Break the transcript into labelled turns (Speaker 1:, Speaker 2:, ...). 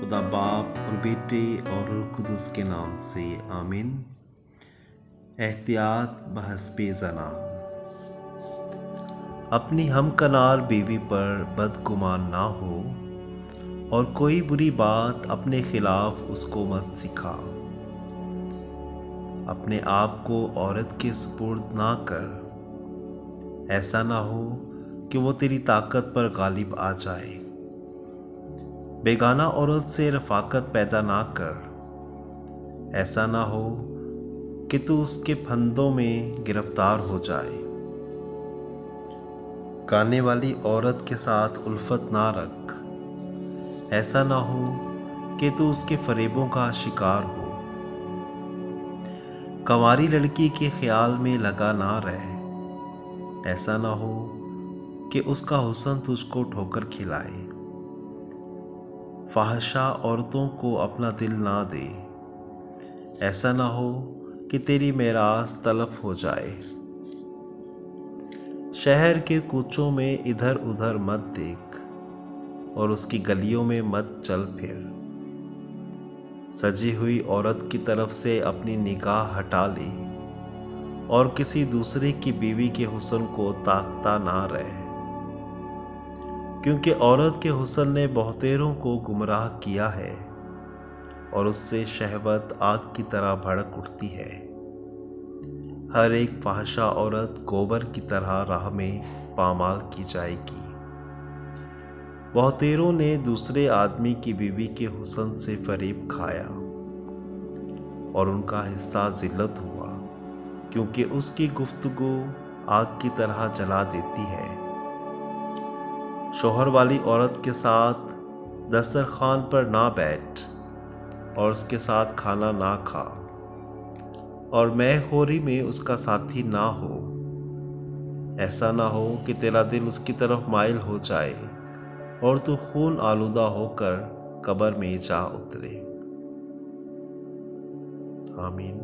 Speaker 1: खुदा बाप और बेटे और रूह कुदस के नाम से आमीन। एहतियात बहस्बे ज़नान। अपनी हम कनार बीवी पर बदगुमान ना हो और कोई बुरी बात अपने खिलाफ उसको मत सिखा। अपने आप को औरत के सुपुर्द ना कर, ऐसा ना हो कि वो तेरी ताकत पर गालिब आ जाए। बेगाना औरत से रफाकत पैदा ना कर, ऐसा ना हो कि तू उसके फंदों में गिरफ्तार हो जाए। गाने वाली औरत के साथ उल्फत ना रख, ऐसा ना हो कि तू उसके फरेबों का शिकार हो। कंवारी लड़की के ख्याल में लगा ना रहे, ऐसा ना हो कि उसका हुस्न तुझको ठोकर खिलाए। फाहशा औरतों को अपना दिल ना दे, ऐसा ना हो कि तेरी मेरास तलफ हो जाए। शहर के कूचों में इधर उधर मत देख और उसकी गलियों में मत चल फिर। सजी हुई औरत की तरफ से अपनी निगाह हटा ले और किसी दूसरे की बीवी के हुस्न को ताकता ना रहे, क्योंकि औरत के हुस्न ने बहुतेरों को गुमराह किया है और उससे शहवत आग की तरह भड़क उठती है। हर एक फाहशा औरत गोबर की तरह राह में पामाल की जाएगी। बहुतेरों ने दूसरे आदमी की बीवी के हुस्न से फरेब खाया और उनका हिस्सा जिल्लत हुआ, क्योंकि उसकी गुफ्तगू आग की तरह जला देती है। शोहर वाली औरत के साथ दस्तरखान पर ना बैठ और उसके साथ खाना ना खा और मैखोरी में उसका साथी ना हो। ऐसा ना हो कि तेरा दिल उसकी तरफ माइल हो जाए और तू खून आलूदा होकर कब्र में जा उतरे। आमीन।